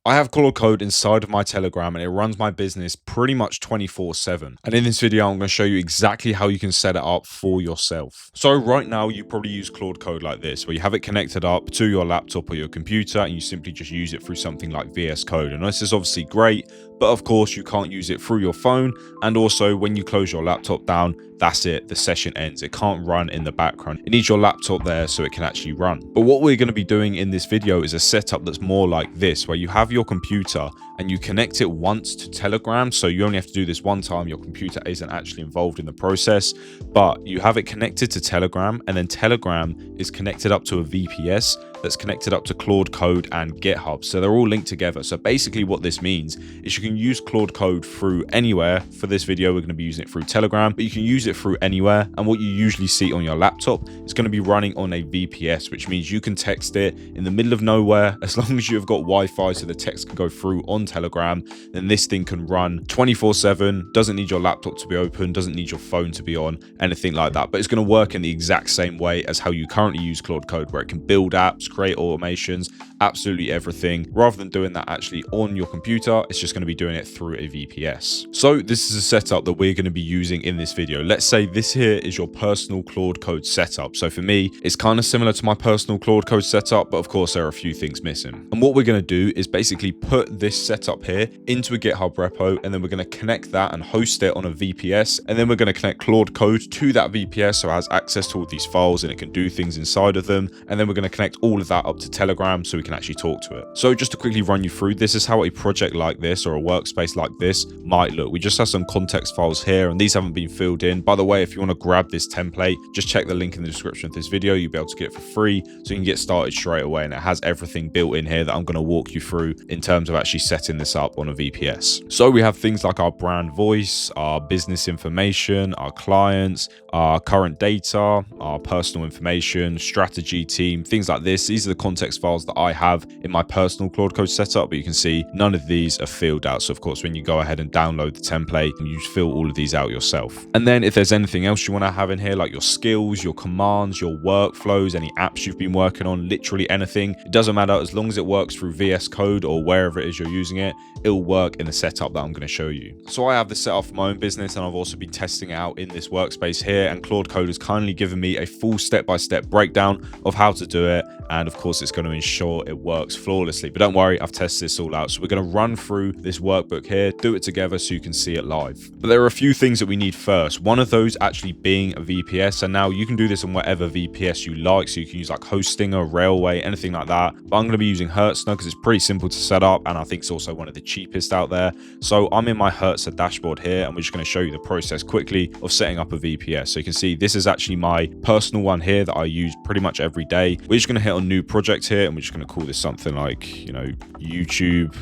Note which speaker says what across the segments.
Speaker 1: I have Claude Code inside of my Telegram and it runs my business pretty much 24/7. And in this video, I'm going to show you exactly how you can set it up for yourself. So right now, you probably use Claude Code like this, where you have it connected up to your laptop or your computer and you simply just use it through something like VS Code. And this is obviously great, but of course you can't use it through your phone. And also when you close your laptop down, that's it, the session ends. It can't run in the background. It needs your laptop there so it can actually run. But what we're going to be doing in this video is a setup that's more like this, where you have your computer and you connect it once to Telegram. So you only have to do this one time. Your computer isn't actually involved in the process, but you have it connected to Telegram, and then Telegram is connected up to a VPS that's connected up to Claude Code and GitHub. So they're all linked together. So basically what this means is you can use Claude Code through anywhere. For this video, we're going to be using it through Telegram, but you can use it through anywhere. And what you usually see on your laptop is going to be running on a VPS, which means you can text it in the middle of nowhere. As long as you've got Wi-Fi so the text can go through on Telegram, then this thing can run 24/7, doesn't need your laptop to be open, doesn't need your phone to be on, anything like that. But it's going to work in the exact same way as how you currently use Claude Code, where it can build apps, create automations, absolutely everything. Rather than doing that actually on your computer, it's just going to be doing it through a VPS. So this is a setup that we're going to be using in this video. Let's say this here is your personal Claude Code setup. So for me, it's kind of similar to my personal Claude Code setup, but of course there are a few things missing. And what we're going to do is basically put this setup here into a GitHub repo, and then we're going to connect that and host it on a VPS. And then we're going to connect Claude Code to that VPS so it has access to all these files and it can do things inside of them. And then we're going to connect all of that up to Telegram so we can actually talk to it. So just to quickly run you through, this is how a project like this or a workspace like this might look. We just have some context files here and these haven't been filled in. By the way, if you want to grab this template, just check the link in the description of this video. You'll be able to get it for free so you can get started straight away, and it has everything built in here that I'm going to walk you through in terms of actually setting this up on a VPS. So we have things like our brand voice, our business information, our clients, our current data, our personal information, strategy team, things like this. These are the context files that I have in my personal Claude Code setup, but you can see none of these are filled out. So of course, when you go ahead and download the template, you fill all of these out yourself. And then if there's anything else you want to have in here, like your skills, your commands, your workflows, any apps you've been working on, literally anything, it doesn't matter. As long as it works through VS Code or wherever it is you're using it, it'll work in the setup that I'm going to show you. So I have this set up for my own business, and I've also been testing it out in this workspace here, and Claude Code has kindly given me a full step-by-step breakdown of how to do it. And of course, it's going to ensure it works flawlessly. But don't worry, I've tested this all out. So we're going to run through this workbook here, do it together so you can see it live. But there are a few things that we need first. One of those actually being a VPS. And now you can do this on whatever VPS you like. So you can use like Hostinger, Railway, anything like that. But I'm going to be using Hertzner because it's pretty simple to set up. And I think it's also one of the cheapest out there. So I'm in my Hertzner dashboard here, and we're just going to show you the process quickly of setting up a VPS. So you can see this is actually my personal one here that I use pretty much every day. We're just going to hit on new project here, and we're just going to call this something like, you know, YouTube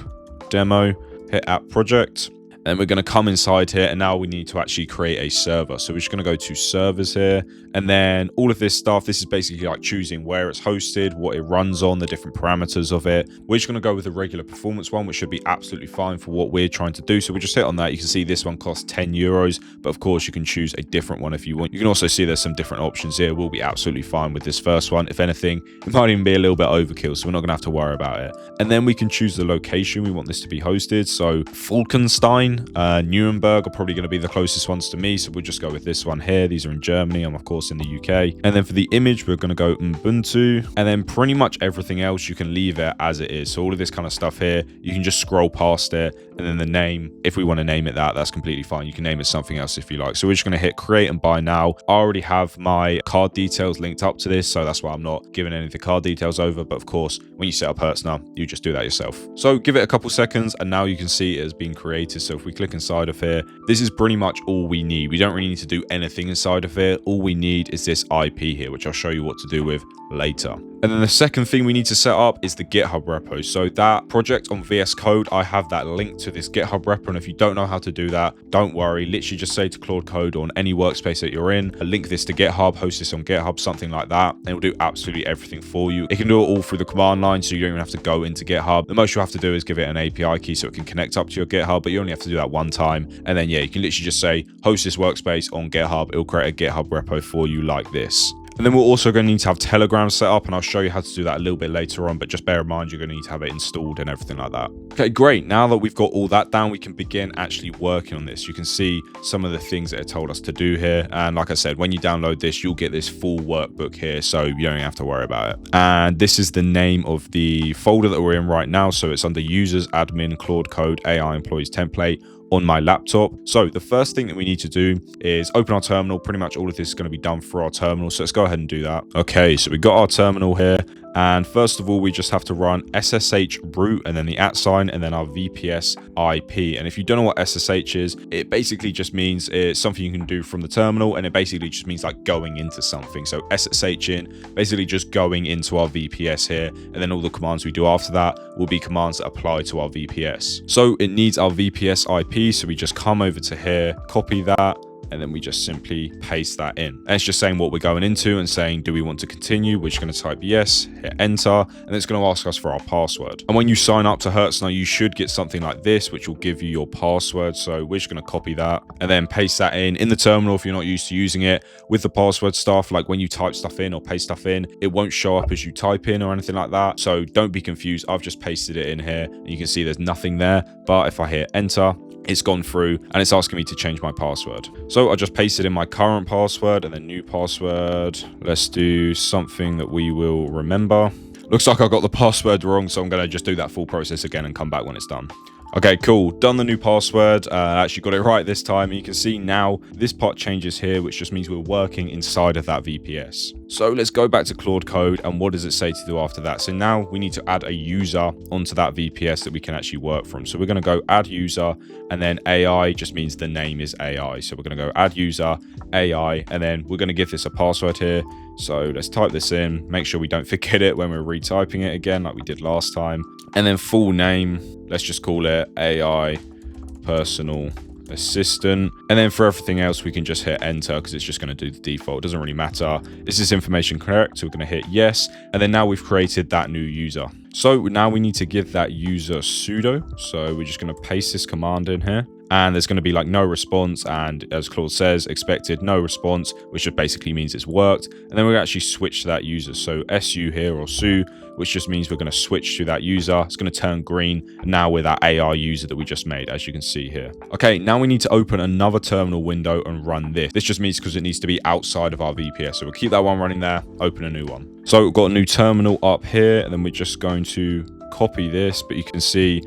Speaker 1: demo, hit app project. And we're going to come inside here, and now we need to actually create a server. So we're just going to go to servers here, and then all of this stuff, this is basically like choosing where it's hosted, what it runs on, the different parameters of it. We're just going to go with the regular performance one, which should be absolutely fine for what we're trying to do. So we just hit on that. You can see this one costs 10 euros, but of course you can choose a different one if you want. You can also see there's some different options here. We'll be absolutely fine with this first one. If anything, it might even be a little bit overkill, so we're not going to have to worry about it. And then we can choose the location we want this to be hosted. So Falkenstein, Nuremberg are probably going to be the closest ones to me, so we'll just go with this one here. These are in Germany. I'm of course in the UK. And then for the image, we're going to go Ubuntu, and then pretty much everything else you can leave it as it is. So all of this kind of stuff here, you can just scroll past it, and then the name, if we want to name it that's completely fine. You can name it something else if you like. So we're just going to hit create and buy now. I already have my card details linked up to this, so that's why I'm not giving any of the card details over. But of course, when you set up Hertzner, you just do that yourself. So give it a couple seconds, and now you can see it has been created. So if we click inside of here, this is pretty much all we need. We don't really need to do anything inside of here. All we need is this IP here, which I'll show you what to do with later. And then the second thing we need to set up is the GitHub repo. So that project on VS Code, I have that linked to this GitHub repo. And if you don't know how to do that, don't worry. Literally just say to Claude Code on any workspace that you're in, link this to GitHub, host this on GitHub, something like that. And it will do absolutely everything for you. It can do it all through the command line, so you don't even have to go into GitHub. The most you have to do is give it an API key so it can connect up to your GitHub, but you only have to do that one time. And then, yeah, you can literally just say, host this workspace on GitHub. It'll create a GitHub repo for you like this. And then we're also going to need to have Telegram set up, and I'll show you how to do that a little bit later on, but just bear in mind you're going to need to have it installed and everything like that. Okay, great. Now that we've got all that down, we can begin actually working on this. You can see some of the things that it told us to do here. And like I said, when you download this, you'll get this full workbook here, so you don't have to worry about it. And this is the name of the folder that we're in right now. So it's under users, admin, Claude Code, AI employees template on my laptop. So the first thing that we need to do is open our terminal. Pretty much all of this is going to be done through our terminal. So let's go ahead and do that. Okay, so we got our terminal here. And first of all, we just have to run SSH root and then the @, and then our VPS IP. And if you don't know what SSH is, it basically just means it's something you can do from the terminal, and it basically just means like going into something. So SSH in, basically just going into our VPS here, and then all the commands we do after that will be commands that apply to our VPS. So it needs our VPS IP, so we just come over to here, copy that, and then we just simply paste that in. And it's just saying what we're going into and saying, do we want to continue? We're just going to type yes, hit enter, and it's going to ask us for our password. And when you sign up to Hertzner, you should get something like this, which will give you your password. So we're just going to copy that and then paste that in the terminal. If you're not used to using it with the password stuff, like when you type stuff in or paste stuff in, it won't show up as you type in or anything like that. So don't be confused. I've just pasted it in here and you can see there's nothing there. But if I hit enter, it's gone through and it's asking me to change my password. So I just pasted in my current password and then new password. Let's do something that we will remember. Looks like I got the password wrong, so I'm going to just do that full process again and come back when it's done. Okay, cool. Done the new password. Actually got it right this time. And you can see now this part changes here, which just means we're working inside of that VPS. So let's go back to Claude Code. And what does it say to do after that? So now we need to add a user onto that VPS that we can actually work from. So we're going to go add user, and then AI just means the name is AI. So we're going to go add user, AI, and then we're going to give this a password here. So let's type this in, make sure we don't forget it when we're retyping it again like we did last time. And then full name, let's just call it AI personal assistant. And then for everything else, we can just hit enter because it's just going to do the default. It doesn't really matter. Is this information correct? So we're going to hit yes. And then now we've created that new user. So now we need to give that user sudo. So we're just going to paste this command in here. And there's going to be like no response, and as Claude says, expected no response, which just basically means it's worked. And then we're actually switch to that user. So su here, or su, which just means we're going to switch to that user. It's going to turn green. And now we're that AI user that we just made, as you can see here. Okay, now we need to open another terminal window and run this. This just means because it needs to be outside of our VPS. So we'll keep that one running there, open a new one. So we've got a new terminal up here, and then we're just going to copy this, but you can see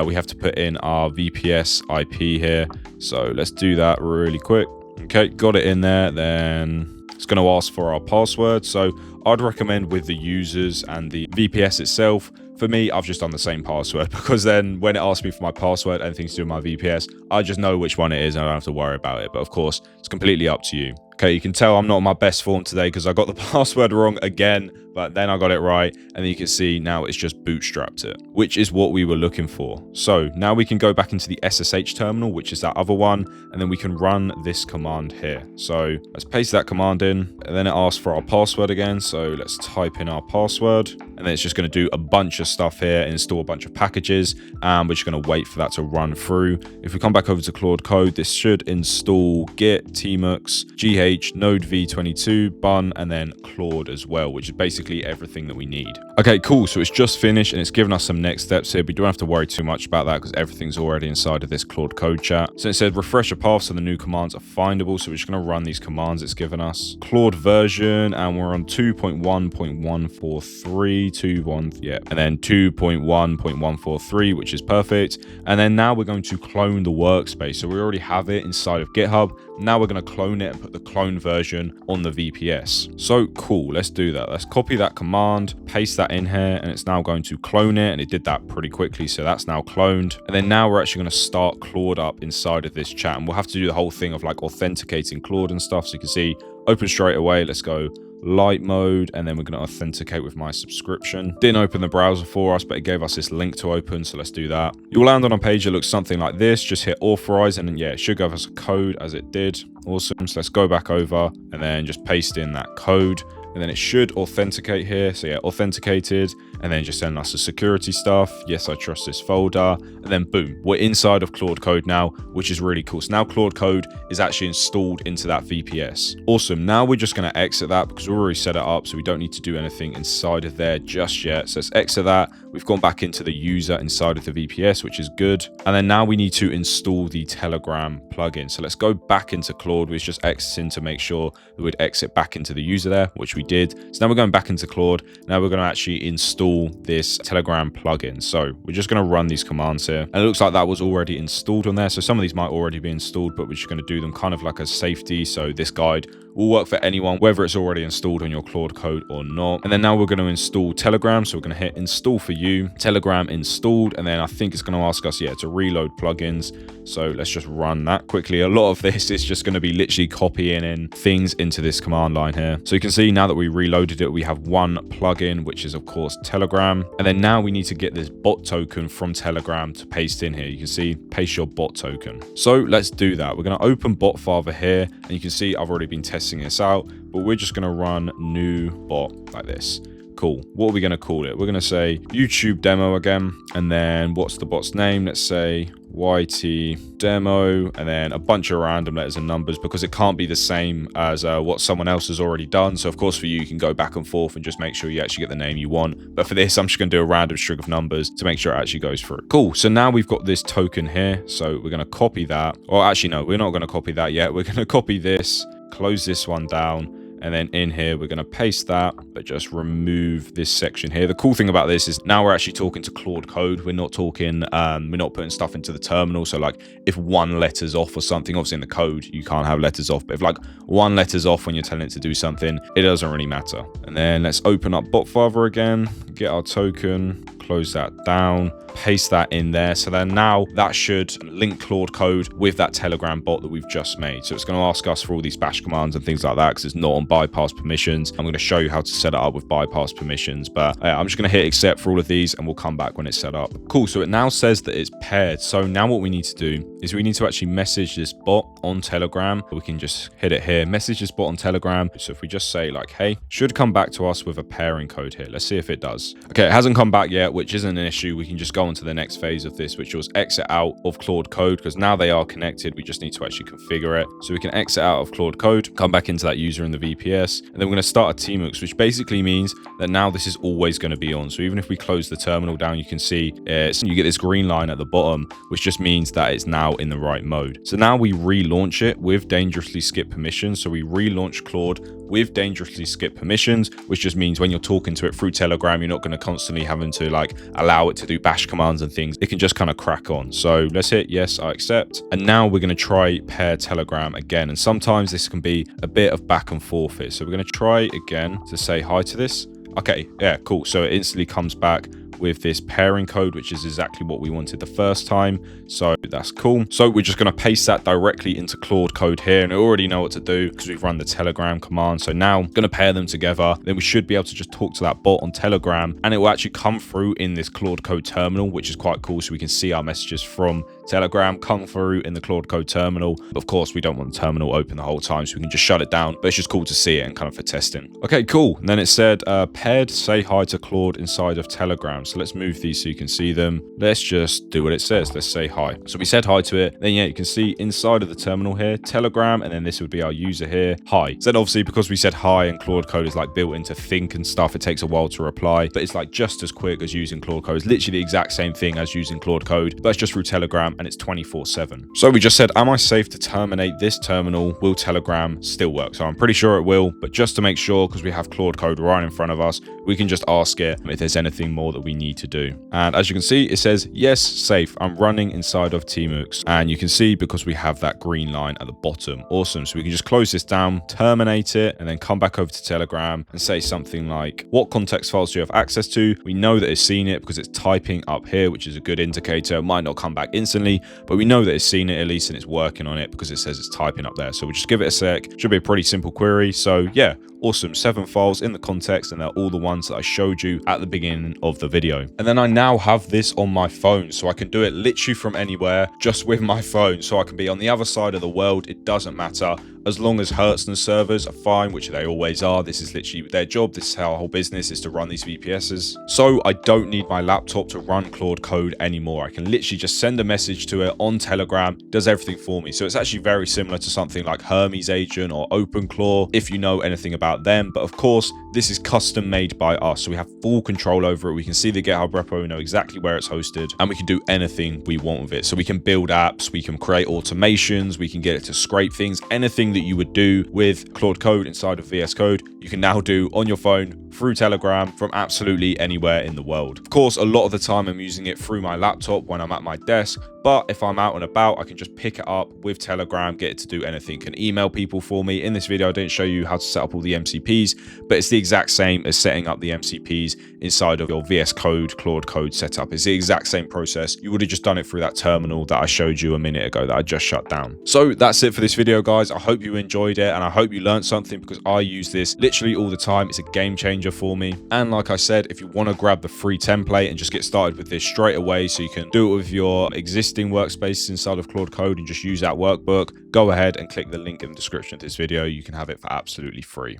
Speaker 1: we have to put in our VPS IP here. So let's do that really quick. Okay, got it in there. Then it's going to ask for our password. So I'd recommend with the users and the VPS itself. For me, I've just done the same password because then when it asks me for my password, anything to do with my VPS, I just know which one it is and I don't have to worry about it. But of course, it's completely up to you. Okay, you can tell I'm not in my best form today because I got the password wrong again, but then I got it right. And then you can see now it's just bootstrapped it, which is what we were looking for. So now we can go back into the SSH terminal, which is that other one, and then we can run this command here. So let's paste that command in, and then it asks for our password again. So let's type in our password, and then it's just going to do a bunch of stuff here, install a bunch of packages, and we're just going to wait for that to run through. If we come back over to Claude Code, this should install Git, Tmux, GH, Node v22, Bun, and then Claude as well, which is basically everything that we need. Okay, cool. So it's just finished and it's given us some next steps here. We don't have to worry too much about that because everything's already inside of this Claude Code chat. So it said refresh a path so the new commands are findable. So we're just going to run these commands it's given us. Claude version, and we're on 2.1.143, yeah, and then 2.1.143, which is perfect. And then now we're going to clone the workspace. So we already have it inside of GitHub. Now we're going to clone it and put the clone version on the VPS. So cool, let's do that. Let's copy that command, paste that in here, and it's now going to clone it, and it did that pretty quickly, so that's now cloned. And then now we're actually going to start Claude up inside of this chat, and we'll have to do the whole thing of like authenticating Claude and stuff. So you can see, open straight away. Let's go light mode, and then we're going to authenticate with my subscription. Didn't open the browser for us, but it gave us this link to open, so let's do that. You'll land on a page that looks something like this. Just hit authorize, and then yeah, it should give us a code as it did. Awesome. So let's go back over and then just paste in that code, and then it should authenticate here. So yeah, authenticated, and then just send us the security stuff. Yes, I trust this folder. And then boom, we're inside of Claude Code now, which is really cool. So now Claude Code is actually installed into that VPS. Awesome. Now we're just going to exit that because we've already set it up, so we don't need to do anything inside of there just yet. So let's exit that. We've gone back into the user inside of the VPS, which is good. And then now we need to install the Telegram plugin. So let's go back into Claude. We're just exiting to make sure that we'd exit back into the user there, which we did. So now we're going back into Claude. Now we're going to actually install this Telegram plugin. So we're just going to run these commands here. And it looks like that was already installed on there. So some of these might already be installed, but we're just going to do them kind of like a safety. So this guide will work for anyone, whether it's already installed on your Claude Code or not. And then now we're going to install Telegram. So we're going to hit install for you, Telegram installed. And then I think it's going to ask us, to reload plugins. So let's just run that quickly. A lot of this is just going to be literally copying in things into this command line here. So you can see now that we reloaded it, we have one plugin, which is of course Telegram. And then now we need to get this bot token from Telegram to paste in here. You can see paste your bot token. So let's do that. We're going to open bot father here, and you can see I've already been testing this out, but we're just going to run new bot like this. Cool. What are we going to call it? We're going to say YouTube demo again, and then what's the bot's name? Let's say YT demo, and then a bunch of random letters and numbers, because it can't be the same as what someone else has already done. So of course for you can go back and forth and just make sure you actually get the name you want, but for this I'm just going to do a random string of numbers to make sure it actually goes through. Cool. So now we've got this token here, so we're going to copy that. Or actually no, we're not going to copy that yet. We're going to copy this, close this one down, and then in here, we're going to paste that, but just remove this section here. The cool thing about this is now we're actually talking to Claude Code. We're not talking, we're not putting stuff into the terminal. So like if one letter's off or something, obviously in the code, you can't have letters off, but if like one letter's off when you're telling it to do something, it doesn't really matter. And then let's open up botfather again, get our token, close that down, paste that in there. So then now that should link Claude Code with that Telegram bot that we've just made. So it's going to ask us for all these bash commands and things like that because it's not on bypass permissions. I'm going to show you how to set it up with bypass permissions, but I'm just going to hit accept for all of these and we'll come back when it's set up. Cool. So it now says that it's paired. So now what we need to do is we need to actually message this bot on Telegram. We can just hit it here, message this bot on Telegram. So if we just say like, hey, should come back to us with a pairing code here. Let's see if it does. Okay, it hasn't come back yet, which isn't an issue. We can just go on to the next phase of this, which was exit out of Claude Code, because now they are connected. We just need to actually configure it. So we can exit out of Claude Code, come back into that user in the VPS, and then we're going to start a tmux, which basically means that now this is always going to be on. So even if we close the terminal down, you can see you get this green line at the bottom, which just means that it's now in the right mode. So now we relaunch it with dangerously skip permissions. So we relaunch Claude with dangerously skip permissions, which just means when you're talking to it through Telegram, you're not going to constantly having to like allow it to do bash commands and things. It can just kind of crack on. So let's hit yes, I accept. And now we're going to try pair Telegram again. And sometimes this can be a bit of back and forth here. So we're going to try again to say hi to this. Okay, yeah, cool. So it instantly comes back with this pairing code, which is exactly what we wanted the first time. So that's cool. So we're just going to paste that directly into Claude Code here, and I already know what to do because we've run the Telegram command. So now I'm going to pair them together. Then we should be able to just talk to that bot on Telegram, and it will actually come through in this Claude Code terminal, which is quite cool. So we can see our messages from Telegram come through in the Claude Code terminal. But of course, we don't want the terminal open the whole time, so we can just shut it down. But it's just cool to see it and kind of for testing. Okay, cool. And then it said paired say hi to Claude inside of Telegram. So let's move these so you can see them. Let's just do what it says. Let's say hi. So we said hi to it. Then yeah, you can see inside of the terminal here, Telegram, and then this would be our user here, hi. So then obviously because we said hi and Claude Code is like built into think and stuff, it takes a while to reply, but it's like just as quick as using Claude Code. It's literally the exact same thing as using Claude Code, but it's just through Telegram and it's 24/7. So we just said, am I safe to terminate this terminal? Will Telegram still work? So I'm pretty sure it will, but just to make sure, because we have Claude Code right in front of us, we can just ask it if there's anything more that we need to do. And as you can see, it says, yes, safe. I'm running inside of tmux. And you can see because we have that green line at the bottom. Awesome. So we can just close this down, terminate it, and then come back over to Telegram and say something like, what context files do you have access to? We know that it's seen it because it's typing up here, which is a good indicator. It might not come back instantly, but we know that it's seen it at least and it's working on it because it says it's typing up there. So we'll just give it a sec. Should be a pretty simple query. So yeah, awesome. 7 files in the context, and they're all the ones that I showed you at the beginning of the video. And then I now have this on my phone, so I can do it literally from anywhere, just with my phone. So I can be on the other side of the world. It doesn't matter. as long as Hertz's servers are fine, which they always are. This is literally their job. This is our whole business, is to run these VPSs. So I don't need my laptop to run Claude Code anymore. I can literally just send a message to it on Telegram, does everything for me. So it's actually very similar to something like Hermes Agent or OpenClaw, if you know anything about them. But of course, this is custom made by us, so we have full control over it. We can see the GitHub repo, we know exactly where it's hosted, and we can do anything we want with it. So we can build apps, we can create automations, we can get it to scrape things. Anything that you would do with Claude Code inside of VS Code, you can now do on your phone through Telegram from absolutely anywhere in the world. Of course, a lot of the time I'm using it through my laptop when I'm at my desk, but if I'm out and about, I can just pick it up with Telegram, get it to do anything. Can email people for me. In this video, I didn't show you how to set up all the MCPs, but it's the exact same as setting up the MCPs inside of your VS Code, Claude Code setup. It's the exact same process. You would have just done it through that terminal that I showed you a minute ago that I just shut down. So that's it for this video, guys. I hope you enjoyed it, and I hope you learned something, because I use this literally all the time. It's a game changer for me. And like I said, if you want to grab the free template and just get started with this straight away, so you can do it with your existing workspaces inside of Claude Code and just use that workbook, go ahead and click the link in the description of this video. You can have it for absolutely free.